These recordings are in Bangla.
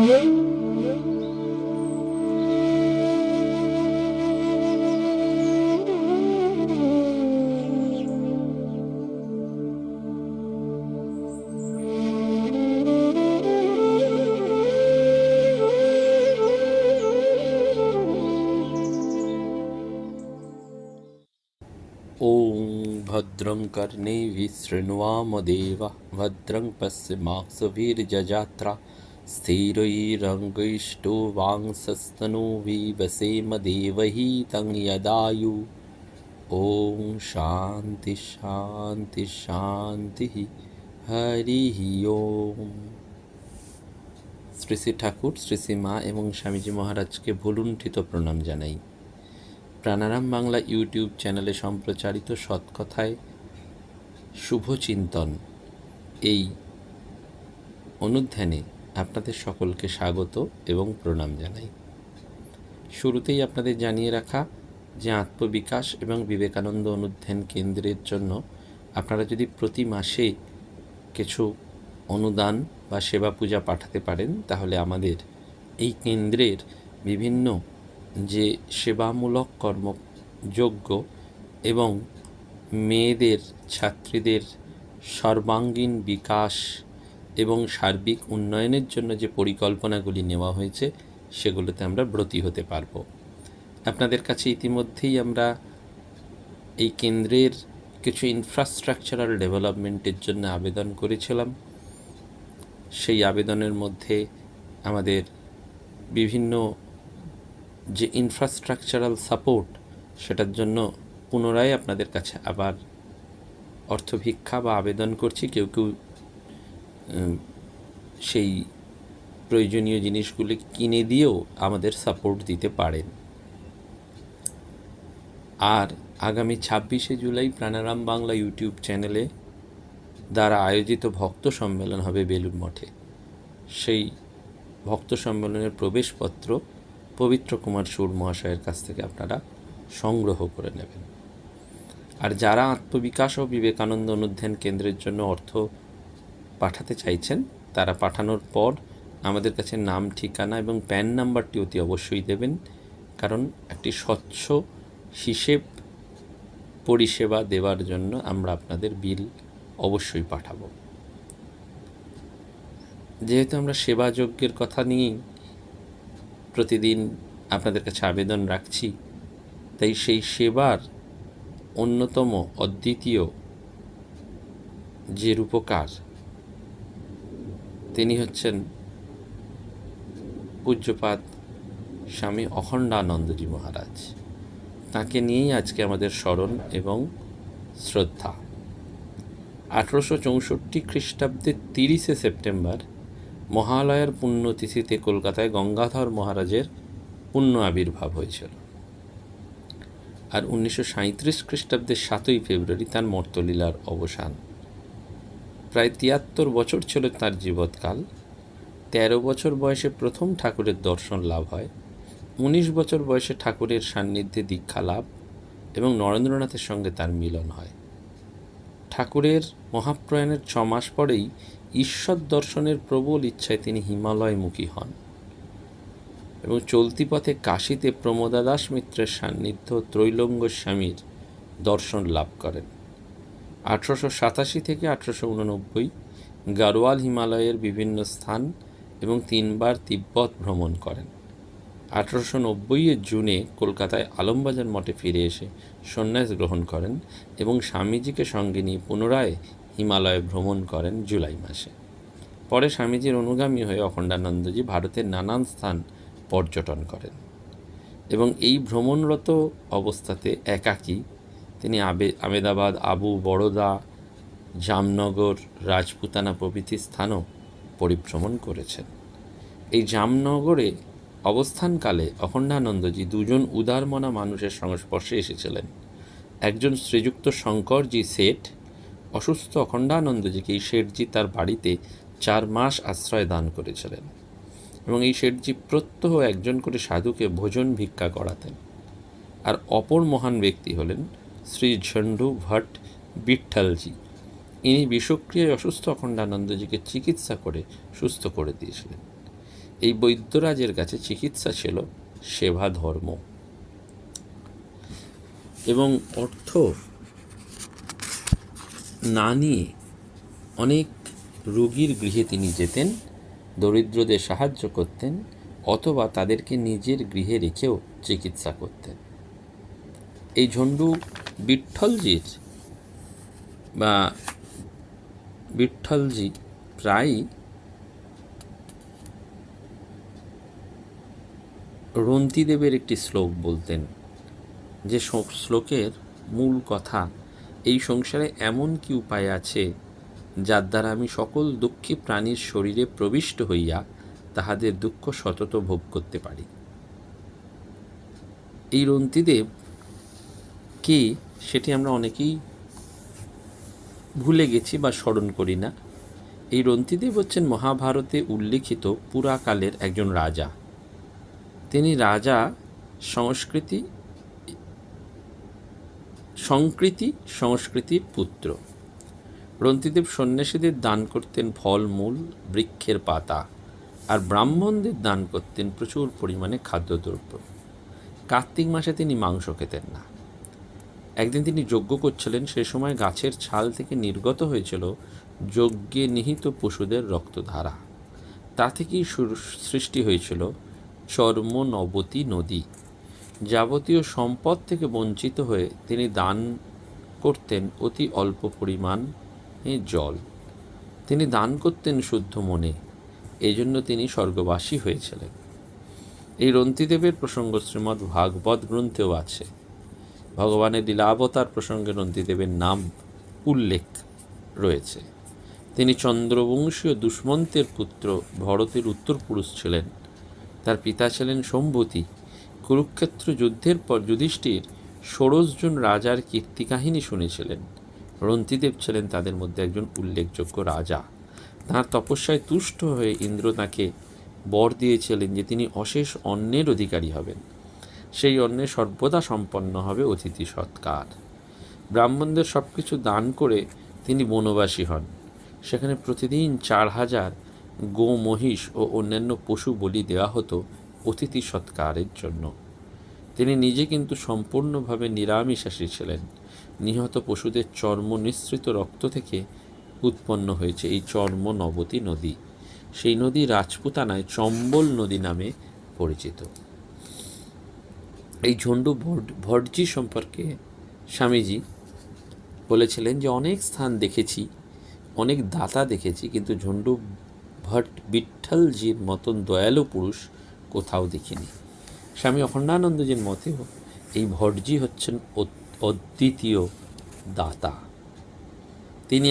ॐ भद्रं कर्णेभिः शृण्वामदेवः भद्रं पश्येमाक्षभिर्यजत्रा स्थिरैरङ्गैष्ठवांसस्तनूभिः वसेम देवहितं यदायु। ॐ शान्ति शान्ति शान्तिः। हरिः ओम। শ্রী শ্রী ঠাকুর, শ্রী শ্রী মা এবং স্বামীজি মহারাজকে ভুলুণ্ঠিত প্রণাম জানাই। প্রাণারাম বাংলা ইউটিউব চ্যানেলে সম্প্রচারিত সৎকথায় শুভ চিন্তন এই অনুধ্যানে আপনাদের সকলকে স্বাগত এবং প্রণাম জানাই। শুরুতেই আপনাদের জানিয়ে রাখা যে আত্মবিকাশ এবং বিবেকানন্দ অনুধ্যান কেন্দ্রের জন্য আপনারা যদি প্রতি মাসে কিছু অনুদান বা সেবা পূজা পাঠাতে পারেন, তাহলে আমাদের এই কেন্দ্রের বিভিন্ন যে সেবামূলক কর্মযজ্ঞ এবং মেয়েদের, ছাত্রীদের সর্বাঙ্গীন বিকাশ এবং সার্বিক উন্নয়নের জন্য যে পরিকল্পনাগুলি নেওয়া হয়েছে সেগুলোতে আমরা ব্রতী হতে পারব। আপনাদের কাছে ইতিমধ্যেই আমরা এই কেন্দ্রের কিছু ইনফ্রাস্ট্রাকচারাল ডেভেলপমেন্টের জন্য আবেদন করেছিলাম। সেই আবেদনের মধ্যে আমাদের বিভিন্ন যে ইনফ্রাস্ট্রাকচারাল সাপোর্ট, সেটার জন্য পুনরায় আপনাদের কাছে আবার অর্থভিক্ষা বা আবেদন করছি। কেউ কেউ সেই প্রয়োজনীয় জিনিসগুলি কিনে দিয়েও আমাদের সাপোর্ট দিতে পারেন। আর আগামী 26শে জুলাই প্রাণারাম বাংলা ইউটিউব চ্যানেলে দ্বারা আয়োজিত ভক্ত সম্মেলন হবে বেলুড় মঠে। সেই ভক্ত সম্মেলনের প্রবেশপত্র পবিত্র কুমার সুর মহাশয়ের কাছ থেকে আপনারা সংগ্রহ করে নেবেন। আর যারা আত্মবিকাশ ও বিবেকানন্দ অনুধ্যান কেন্দ্রের জন্য অর্থ পাঠাতে চাইছেন, তারা পাঠানোর পর আমাদের কাছে নাম, ঠিকানা এবং প্যান নাম্বারটি অতি অবশ্যই দেবেন, কারণ একটি স্বচ্ছ হিসেব পরিষেবা দেওয়ার জন্য আমরা আপনাদের বিল অবশ্যই পাঠাবো। যেহেতু আমরা সেবাযজ্ঞের কথা নিয়েই প্রতিদিন আপনাদের কাছে আবেদন রাখছি, তাই সেই সেবার অন্যতম অদ্বিতীয় যে রূপকার, তিনি হচ্ছেন পূজ্যপাদ স্বামী অখণ্ডানন্দজি মহারাজ। তাকে নিয়েই আজকে আমাদের স্মরণ এবং শ্রদ্ধা। 1864 খ্রিস্টাব্দের 30শে সেপ্টেম্বর মহালয়ার পুণ্যতিথিতে কলকাতায় গঙ্গাধর মহারাজের পুণ্য আবির্ভাব হয়েছিল। আর 1937 খ্রিস্টাব্দের 7ই ফেব্রুয়ারি তার মর্তলীলার অবসান। প্রায় 73 বছর ছিল তার জীবৎকাল। 13 বছর বয়সে প্রথম ঠাকুরের দর্শন লাভ হয়। 19 বছর বয়সে ঠাকুরের সান্নিধ্যে দীক্ষা লাভ এবং নরেন্দ্রনাথের সঙ্গে তার মিলন হয়। ঠাকুরের মহাপ্রয়াণের 6 মাস পরেই ঈশ্বর দর্শনের প্রবল ইচ্ছায় তিনি হিমালয়মুখী হন এবং চলতি পথে কাশীতে প্রমোদা দাস মিত্রের সান্নিধ্য ত্রৈলঙ্গ স্বামীর দর্শন লাভ করেন। 1887 থেকে 1889 গাড়োয়াল হিমালয়ের বিভিন্ন স্থান এবং 3বার তিব্বত ভ্রমণ করেন। 1890 জুনে কলকাতায় আলমবাজার মঠে ফিরে এসে সন্ন্যাস গ্রহণ করেন এবং স্বামীজিকে সঙ্গে নিয়ে পুনরায় হিমালয় ভ্রমণ করেন জুলাই মাসে। পরে স্বামীজির অনুগামী হয়ে অখণ্ডানন্দজি ভারতের নানান স্থান পর্যটন করেন এবং এই ভ্রমণরত অবস্থাতে একাকী তিনি আমেদাবাদ, আবু বড়োদা, জামনগর, রাজপুতানা প্রভৃতি স্থানও পরিভ্রমণ করেছেন। এই জামনগরে অবস্থানকালে অখণ্ডানন্দজি 2জন উদারমনা মানুষের সংস্পর্শে এসেছিলেন। একজন শ্রীযুক্ত শঙ্করজি শেঠ অসুস্থ অখণ্ডানন্দজিকে এই শেঠজি তার বাড়িতে 4 মাস আশ্রয় দান করেছিলেন এবং এই শেঠজি প্রত্যহ একজন করে সাধুকে ভোজন ভিক্ষা করাতেন। আর অপর মহান ব্যক্তি হলেন শ্রী ঝন্ডু ভট্ট বিঠ্ঠলজি। ইনি বিষক্রিয়ায় অসুস্থ অখণ্ডানন্দজিকে চিকিৎসা করে সুস্থ করে দিয়েছিলেন। এই বৈদ্যরাজের কাছে চিকিৎসা ছিল সেবা ধর্ম, এবং অর্থ না নিয়ে অনেক রোগীর গৃহে তিনি যেতেন, দরিদ্রদের সাহায্য করতেন, অথবা তাদেরকে নিজের গৃহে রেখেও চিকিৎসা করতেন। এই ঝন্ডু বিঠ্ঠলজি প্রায়ই রন্তিদেবের একটি শ্লোক বলতেন, যে শ্লোকের মূল কথা, এই সংসারে এমন কি উপায় আছে যার দ্বারা আমি সকল দুঃখী প্রাণীর শরীরে প্রবিষ্ট হইয়া তাহাদের দুঃখ সতত ভোগ করতে পারি। এই রন্তিদেব কে সেটি আমরা অনেকেই ভুলে গেছি বা স্মরণ করি না। এই রন্তিদেব হচ্ছেন মহাভারতে উল্লিখিত পুরাকালের একজন রাজা। তিনি রাজা সংস্কৃতির পুত্র। রন্তিদেব সন্ন্যাসীদের দান করতেন ফলমূল, বৃক্ষের পাতা, আর ব্রাহ্মণদের দান করতেন প্রচুর পরিমাণে খাদ্যদ্রব্য। কার্তিক মাসে তিনি মাংস খেতেন না। একদিন তিনি যজ্ঞ করছিলেন, সে সময় গাছের ছাল থেকে নির্গত হয়েছিল যজ্ঞে নিহিত পশুদের রক্তধারা। তা থেকেই সৃষ্টি হয়েছিল চর্মনবতী নদী। যাবতীয় সম্পদ থেকে বঞ্চিত হয়ে তিনি দান করতেন অতি অল্প পরিমাণে জল। তিনি দান করতেন শুদ্ধ মনে, এই জন্য তিনি স্বর্গবাসী হয়েছিলেন। এই রন্তিদেবের প্রসঙ্গ শ্রীমদ্ ভাগবত গ্রন্থেও আছে। ভগবানের লীলাবতার প্রসঙ্গে রন্তিদেবের নাম উল্লেখ রয়েছে। তিনি চন্দ্রবংশীয় দুষ্মন্তের পুত্র, ভরতের উত্তর পুরুষ ছিলেন। তার পিতা ছিলেন সম্ভূতি। কুরুক্ষেত্র যুদ্ধের পর যুধিষ্ঠির ১৬ জন রাজার কীর্তিকাহিনী শুনেছিলেন। রন্তিদেব ছিলেন তাদের মধ্যে একজন উল্লেখযোগ্য রাজা। তাঁর তপস্যায় তুষ্ট হয়ে ইন্দ্র তাঁকে বর দিয়েছিলেন যে তিনি অশেষ অন্নের অধিকারী হবেন। সেই অন্নে সর্বদা সম্পন্ন হবে অতিথি সৎকার। ব্রাহ্মণদের সব কিছু দান করে তিনি বনবাসী হন। সেখানে প্রতিদিন ৪,০০০ গো, মহিষ ও অন্যান্য পশু বলি দেওয়া হতো অতিথি সৎকারের জন্য। তিনি নিজে কিন্তু সম্পূর্ণভাবে নিরামিষাশী ছিলেন। নিহত পশুদের চর্ম নিঃসৃত রক্ত থেকে উৎপন্ন হয়েছে এই চর্মনবতী নদী। সেই নদী রাজপুতানায় চম্বল নদী নামে পরিচিত। এই ঝন্ডু ভট্টজি সম্পর্কে স্বামীজি বলেছিলেন যে অনেক স্থান দেখেছি, অনেক দাতা দেখেছি, কিন্তু ঝন্ডু বিঠ্ঠলজির মতন দয়ালু পুরুষ কোথাও দেখিনি। স্বামী অখণ্ডানন্দজির মতেও এই ভট্টজি হচ্ছেন অদ্বিতীয় দাতা। তিনি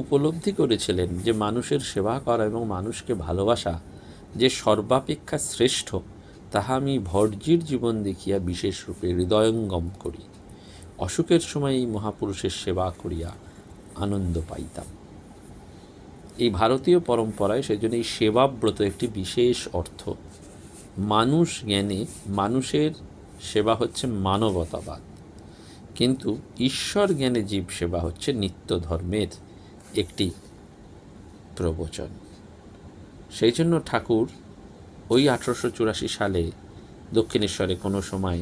উপলব্ধি করেছিলেন যে মানুষের সেবা করা এবং মানুষকে ভালোবাসা যে সর্বাপেক্ষা শ্রেষ্ঠ, তাহা আমি ভট্টজির জীবন দেখিয়া বিশেষ রূপে হৃদয়ঙ্গম করি। অসুখের সময় এই মহাপুরুষের সেবা করিয়া আনন্দ পাইতাম। এই ভারতীয় পরম্পরায় সেজন্য এই সেবাব্রত একটি বিশেষ অর্থ। মানুষ জ্ঞানে মানুষের সেবা হচ্ছে মানবতাবাদ, কিন্তু ঈশ্বর জ্ঞানে জীব সেবা হচ্ছে নিত্য ধর্মের একটি প্রবচন। সেই জন্য ঠাকুর ওই ১৮৮৪ সালে দক্ষিণেশ্বরে কোনো সময়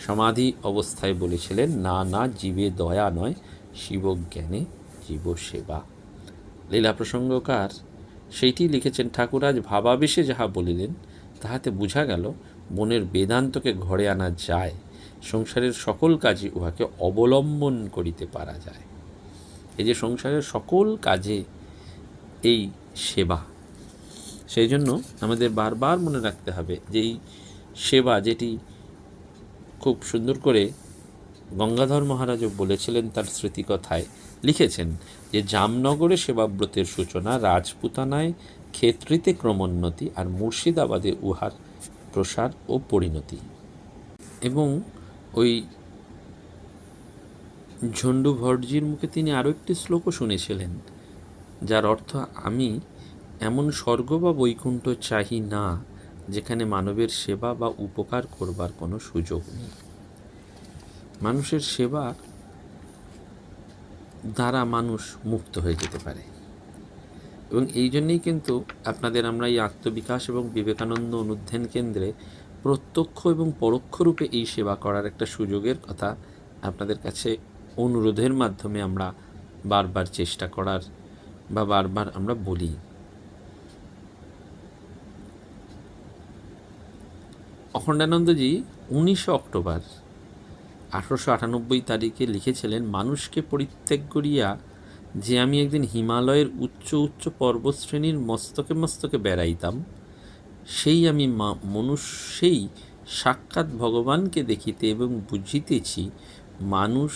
সমাধি অবস্থায় বলেছিলেন, না জীবে দয়া নয়, শিবজ্ঞানে জীব সেবা। লীলা প্রসঙ্গকার সেইটি লিখেছেন, ঠাকুর আজ ভাবাবেশে যাহা বলিলেন তাহাতে বুঝা গেল মনের বেদান্তকে ঘরে আনা যায়, সংসারের সকল কাজে উহাকে অবলম্বন করিতে পারা যায়। এই যে সংসারের সকল কাজে এই সেবা, সেই জন্য আমাদের বারবার মনে রাখতে হবে যে এই সেবা, যেটি খুব সুন্দর করে গঙ্গাধর মহারাজও বলেছিলেন, তার স্মৃতিকথায় লিখেছেন যে জামনগরে সেবাব্রতের সূচনা, রাজপুতানায় ক্ষেত্রিতে ক্রমোন্নতি, আর মুর্শিদাবাদে উহার প্রসার ও পরিণতি। এবং ওই ঝন্ডু ভট্টজির মুখে তিনি আরও একটি শ্লোকও শুনেছিলেন, যার অর্থ, আমি এমন স্বর্গ বা বৈকুণ্ঠ চাহি না যেখানে মানবের সেবা বা উপকার করবার কোনো সুযোগ নেই। মানুষের সেবার দ্বারা মানুষ মুক্ত হয়ে যেতে পারে। এবং এই জন্যেই কিন্তু আপনাদের আমরা এই আত্মবিকাশ এবং বিবেকানন্দ অনুধ্যান কেন্দ্রে প্রত্যক্ষ এবং পরোক্ষ রূপে এই সেবা করার একটা সুযোগের কথা আপনাদের কাছে অনুরোধের মাধ্যমে আমরা বারবার চেষ্টা করার বা বারবার আমরা বলি। অখণ্ডানন্দজি 19 অক্টোবর 1898 তারিখে লিখেছিলেন, মানুষকে পরিত্যাগ করিয়া যে আমি একদিন হিমালয়ের উচ্চ উচ্চ পর্বতশ্রেণীর মস্তকে মস্তকে বেড়াইতাম, সেই আমি মনুষ্যেই সাক্ষাৎ ভগবানকে দেখিতে এবং বুঝিতেছি মানুষ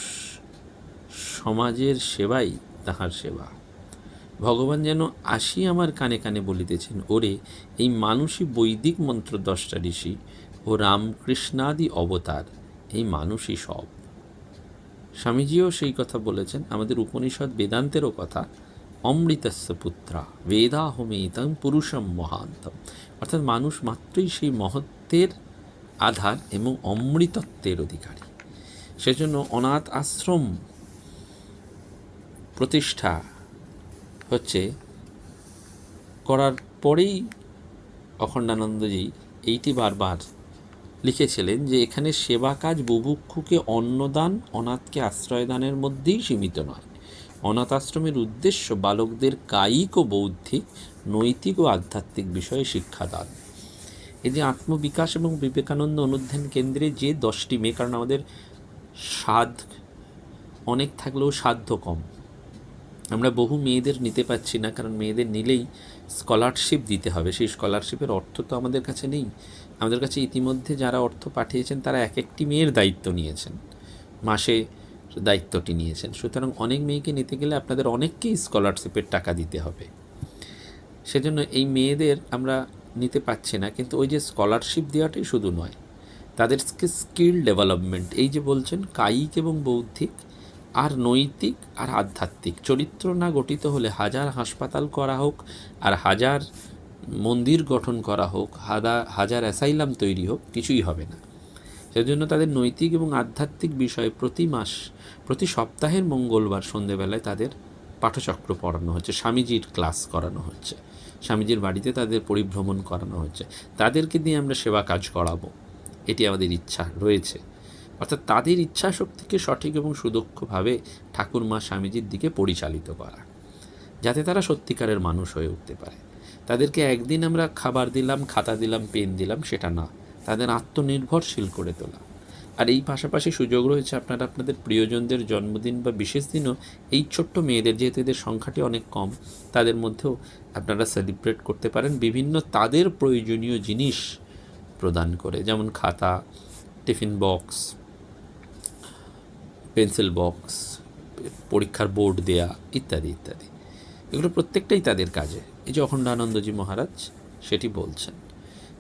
সমাজের সেবাই তাহার সেবা। ভগবান যেন আসি আমার কানে কানে বলিতেছেন, ওরে এই মানুষই বৈদিক মন্ত্র 10টা ঋষি ও রামকৃষ্ণাদি অবতার, এই মানুষই সব। স্বামীজিও সেই কথা বলেছেন, আমাদের উপনিষদ বেদান্তেরও কথা, অমৃতস্য পুত্রা বেদাহমেতং পুরুষম মহান্তম, অর্থাৎ মানুষ মাত্রই সেই মহত্বের আধার এবং অমৃতত্বের অধিকারী। সেজন্য অনাথ আশ্রম প্রতিষ্ঠা করার পরেই অখণ্ডানন্দজি এইটি বারবার লিখেছিলেন যে এখানে সেবা কাজ বুভুক্ষুকে অন্নদান, অনাথকে আশ্রয়দানের মধ্যেই সীমিত নয়। অনাথ আশ্রমের উদ্দেশ্য বালকদের কায়িক ও বৌদ্ধিক, নৈতিক ও আধ্যাত্মিক বিষয়ে শিক্ষাদান। এই যে আত্মবিকাশ এবং বিবেকানন্দ অনুধ্যান কেন্দ্রে যে 10টি মেয়ে, কারণ আমাদের সাধ অনেক থাকলেও সাধ্য কম, আমরা বহু মেয়েদের নিতে পারছি না, কারণ মেয়েদের নিলেই স্কলারশিপ দিতে হবে। সেই স্কলারশিপের অর্থ তো আমাদের কাছে নেই। আমাদের কাছে ইতিমধ্যে যারা অর্থ পাঠিয়েছেন তারা এক একটি মেয়ের দায়িত্ব নিয়েছেন, মাসে দায়িত্বটি নিয়েছেন। সুতরাং অনেক মেয়েকে নিতে গেলে আপনাদের অনেককেই স্কলারশিপের টাকা দিতে হবে। সেজন্য এই মেয়েদের আমরা নিতে পারছি না। কিন্তু ওই যে স্কলারশিপ দেওয়াটাই শুধু নয়, তাদেরকে স্কিল ডেভেলপমেন্ট, এই যে বলছেন কায়িক এবং বৌদ্ধিক আর নৈতিক আর আধ্যাত্মিক চরিত্র না গঠিত হলে হাজার হাসপাতাল করা হোক আর হাজার মন্দির গঠন করা হোক, হাজার অ্যাসাইলাম তৈরি হোক, কিছুই হবে না। সেজন্য তাদের নৈতিক এবং আধ্যাত্মিক বিষয়ে প্রতি সপ্তাহের মঙ্গলবার সন্ধেবেলায় তাদের পাঠচক্র পড়ানো হচ্ছে, স্বামীজির ক্লাস করানো হচ্ছে, স্বামীজির বাড়িতে তাদের পরিভ্রমণ করানো হচ্ছে। তাদেরকে দিয়ে আমরা সেবা কাজ করাবো, এটি আমাদের ইচ্ছা রয়েছে। অর্থাৎ তাদের ইচ্ছা শক্তিকে সঠিক এবং সুদক্ষভাবে ঠাকুরমা স্বামীজির দিকে পরিচালিত করা, যাতে তারা সত্যিকারের মানুষ হয়ে উঠতে পারে। তাদেরকে একদিন আমরা খাবার দিলাম, খাতা দিলাম, পেন দিলাম, সেটা না, তাদের আত্মনির্ভরশীল করে তোলা। আর এই পাশাপাশি সুযোগ রয়েছে আপনারা আপনাদের প্রিয়জনদের জন্মদিন বা বিশেষ দিনও এই ছোট্ট মেয়েদের, যেহেতু এদের সংখ্যাটি অনেক কম, তাদের মধ্যেও আপনারা সেলিব্রেট করতে পারেন বিভিন্ন তাদের প্রয়োজনীয় জিনিস প্রদান করে, যেমন খাতা, টিফিন বক্স, পেন্সিল বক্স, পরীক্ষার বোর্ড দেয়া ইত্যাদি ইত্যাদি। এগুলো প্রত্যেকটাই তাদের কাজে। এই যে অখণ্ডানন্দজি মহারাজ সেটি বলছেন।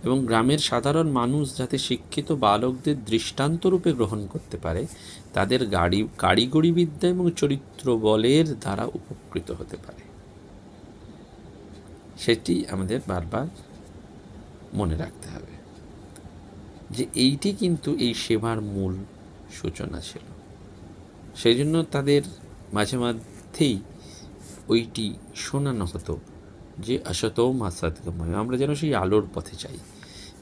এবং গ্রামের সাধারণ মানুষ যাতে শিক্ষিত বালকদের দৃষ্টান্তরূপে গ্রহণ করতে পারে, তাদের কারিগরি বিদ্যা এবং চরিত্র বলের দ্বারা উপকৃত হতে পারে, সেটি আমাদের বারবার মনে রাখতে হবে যে এইটি কিন্তু এই সেবার মূল সূচনা ছিল। সেই জন্য তাদের মাঝে মধ্যেই ওইটি শোনানো হতো যে অসতোম সদ্গময়, আমরা যেন সেই আলোর পথে চাই।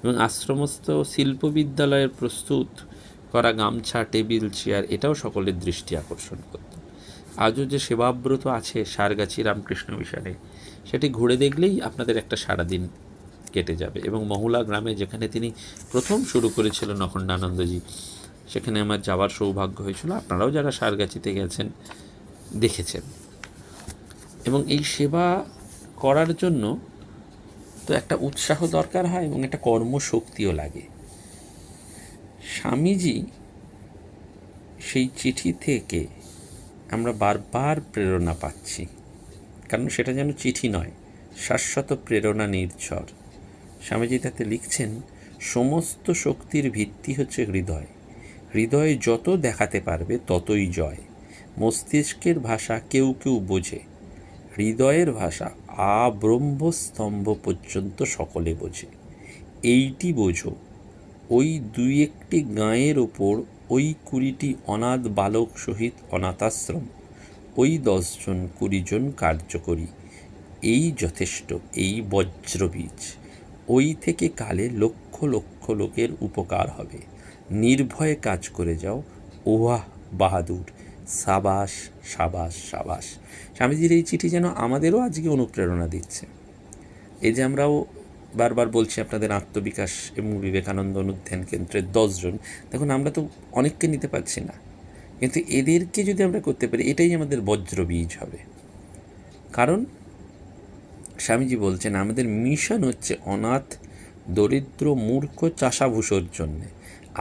এবং আশ্রমস্থ শিল্প বিদ্যালয়ের প্রস্তুত করা গামছা, টেবিল, চেয়ার, এটাও সকলের দৃষ্টি আকর্ষণ করত। আজও যে সেবাব্রত আছে সারগাছি রামকৃষ্ণ মিশনে, সেটি ঘুরে দেখলেই আপনাদের একটা সারাদিন কেটে যাবে। এবং মহুলা গ্রামে যেখানে তিনি প্রথম শুরু করেছিলেন অখণ্ডানন্দজি, সেখানে আমার যাওয়ার সৌভাগ্য হয়েছিল। আপনারাও যারা সারগাছিতে গেছেন দেখেছেন। এবং এই সেবা করার জন্য তো একটা উৎসাহ দরকার হয় এবং একটা কর্মশক্তিও লাগে। স্বামীজি সেই চিঠি থেকে আমরা বারবার প্রেরণা পাচ্ছি, কারণ সেটা যেন চিঠি নয়, শাশ্বত প্রেরণা নির্ঝর। স্বামীজি তাতে লিখছেন, সমস্ত শক্তির ভিত্তি হচ্ছে হৃদয়। হৃদয় যত দেখাতে পারবে ততই জয়। মস্তিষ্কের ভাষা কেউ কেউ বোঝে, হৃদয়ের ভাষা আব্রহ্মস্তম্ভ পর্যন্ত সকলে বোঝে। এইটি বোঝো, ওই 2-1টি গাঁয়ের ওপর ওই 20টি অনাথ বালক সহিত অনাথাশ্রম, ওই 10 জন 20 জন কার্যকরী, এই যথেষ্ট, এই বজ্রবীজ, ওই থেকে কালে লক্ষ লক্ষ লোকের উপকার হবে। নির্ভয়ে কাজ করে যাও, ওয়াহ বাহাদুর, সাবাস সাবাস সাবাস। স্বামীজির এই চিঠি যেন আমাদেরও আজকে অনুপ্রেরণা দিচ্ছে। এই যে আমরাও বারবার বলছি আপনাদের আত্মবিকাশ এবং বিবেকানন্দ অনুধ্যান কেন্দ্রের 10 জন, দেখুন আমরা তো অনেককে নিতে পারছি না, কিন্তু এদেরকে যদি আমরা করতে পারি এটাই আমাদের বজ্রবীজ হবে। কারণ স্বামীজি বলছেন আমাদের মিশন হচ্ছে অনাথ, দরিদ্র, মূর্খ চাষাভূষোর জন্যে।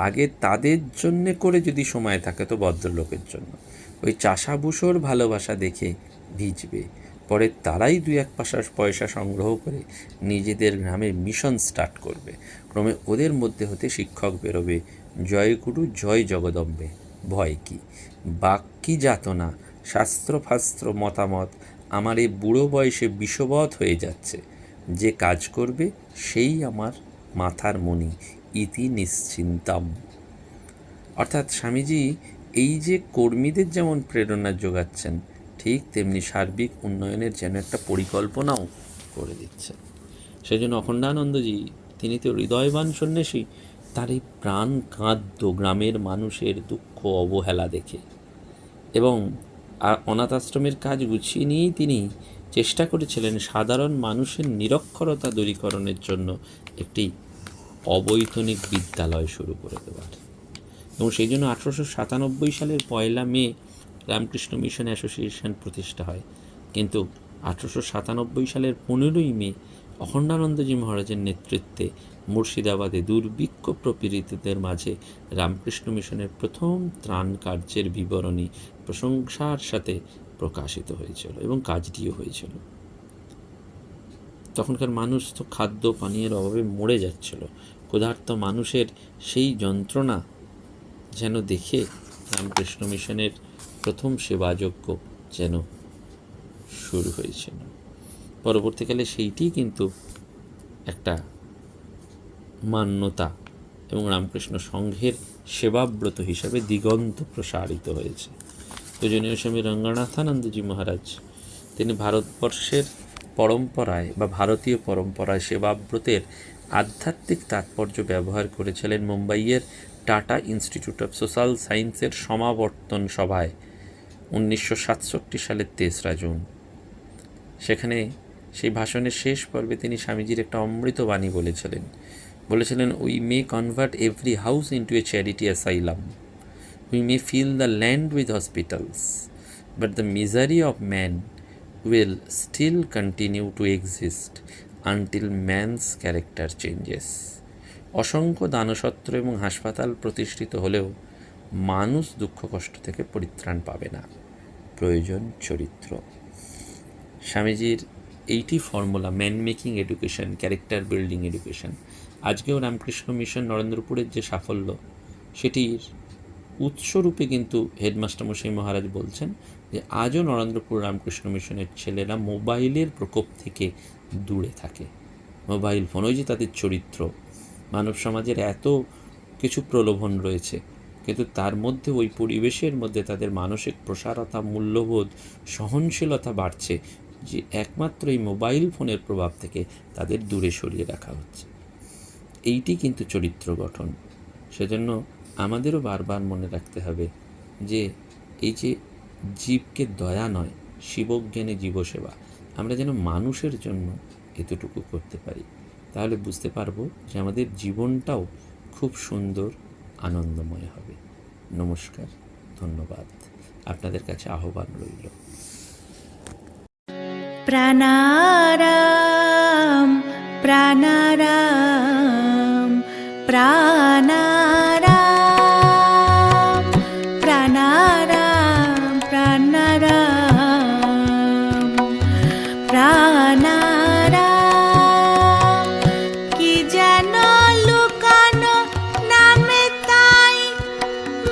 আগে তাদের জন্যে করে যদি সময় থাকে তো ভদ্রলোকের জন্য। ওই চাষাভূষোর ভালোবাসা দেখে ভিজবে, পরে তারাই 2-1 পয়সা সংগ্রহ করে নিজেদের গ্রামে মিশন স্টার্ট করবে। ক্রমে ওদের মধ্যে হতে শিক্ষক বেরোবে, জয় গুরু জয় জগদম্বে, ভয় কি, বাক্যি যাতনা, শাস্ত্রফাস্ত্র মতামত আমার এই বুড়ো বয়সে বিষবৎ হয়ে যাচ্ছে। যে কাজ করবে সেই আমার মাথার মণি, ইতি নিশ্চিন্তাম। অর্থাৎ স্বামীজি এই যে কর্মীদের যেমন প্রেরণা যোগাচ্ছেন, ঠিক তেমনি সার্বিক উন্নয়নের যেন একটা পরিকল্পনাও করে দিচ্ছেন। সেই জন্য অখণ্ডানন্দজি, তিনি তো হৃদয়বান সন্ন্যাসী, তার এই প্রাণ কাঁদ্য গ্রামের মানুষের দুঃখ অবহেলা দেখে, এবং অনাথ আশ্রমের কাজ গুছিয়ে নিয়েই তিনি চেষ্টা করেছিলেন সাধারণ মানুষের নিরক্ষরতা দূরীকরণের জন্য একটি অবৈতনিক বিদ্যালয় শুরু করে দেওয়ার। এবং সেই জন্য 1897 সালের 1 মে রামকৃষ্ণ মিশন অ্যাসোসিয়েশন প্রতিষ্ঠা হয়। কিন্তু 1897 সালের 15 মে অখণ্ডানন্দজি মহারাজের নেতৃত্বে মুর্শিদাবাদে দুর্ভিক্ষ প্রপীড়িতদের মাঝে রামকৃষ্ণ মিশনের প্রথম ত্রাণ কার্যের বিবরণী প্রশংসার সাথে প্রকাশিত হয়েছিল এবং কাজটিও হয়েছিল। তখনকার মানুষ তো খাদ্য পানীয়ের অভাবে মরে যাচ্ছিল। ক্ষুধার্ত মানুষের সেই যন্ত্রণা যেন দেখে রামকৃষ্ণ মিশনের প্রথম সেবাযজ্ঞ যেন শুরু হয়েছিল। পরবর্তীকালে সেইটি কিন্তু একটা মান্যতা এবং রামকৃষ্ণ সংঘের সেবাব্রত হিসাবে দিগন্ত প্রসারিত হয়েছে। পূজনীয় স্বামী রঙ্গনাথানন্দজি মহারাজ, তিনি ভারতবর্ষের পরম্পরায় বা ভারতীয় পরম্পরায় সেবাব্রতের আধ্যাত্মিক তাৎপর্য ব্যবহার করেছিলেন মুম্বাইয়ের টাটা ইনস্টিটিউট অফ সোশ্যাল সায়েন্সের সমাবর্তন সভায় 1967 সালের 3রা জুন। সেখানে সেই ভাষণের শেষ পর্বে তিনি স্বামীজির একটা অমৃত বাণী বলেছিলেন, we may convert every house into a charity asylum, we may fill the land with hospitals, but the misery of man will still continue to exist until man's character changes. অসংখ্য দানসত্র এবং হাসপাতাল প্রতিষ্ঠিত হলেও মানুষ দুঃখ কষ্ট থেকে পরিত্রাণ পাবে না, প্রয়োজন চরিত্র। স্বামীজির এইটি formula, man making education, character building education, আজকেও রামকৃষ্ণ মিশন নরেন্দ্রপুরের যে সাফল্য, সেটির উৎসরূপে কিন্তু হেডমাস্টারমশাই মহারাজ বলছেন যে আজও নরেন্দ্রপুর রামকৃষ্ণ মিশনের ছেলেরা মোবাইলের প্রকোপ থেকে দূরে থাকে। মোবাইল ফোন, ওই যে তাদের চরিত্র, মানব সমাজের এত কিছু প্রলোভন রয়েছে, কিন্তু তার মধ্যে ওই পরিবেশের মধ্যে তাদের মানসিক প্রসারতা, মূল্যবোধ, সহনশীলতা বাড়ছে, যে একমাত্র এই মোবাইল ফোনের প্রভাব থেকে তাদের দূরে সরিয়ে রাখা হচ্ছে। এইটি কিন্তু চরিত্র গঠন। সেজন্য আমাদেরও বারবার মনে রাখতে হবে যে এই যে জীবকে দয়া নয়, শিবজ্ঞানে জীবসেবা, আমরা যেন মানুষের জন্য এতটুকু করতে পারি, তাহলে বুঝতে পারবো যে আমাদের জীবনটাও খুব সুন্দর, আনন্দময় হবে। নমস্কার, ধন্যবাদ। আপনাদের কাছে আহ্বান রইল। প্রাণারাম প্রাণারাম প্রাণারাম প্রাণারাম প্রাণারাম প্রাণারাম, কি যেন লুকানো নামে তাই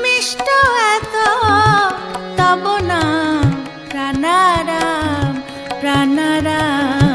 মিষ্ট এত তব নাম প্রাণারাম প্রাণারাম।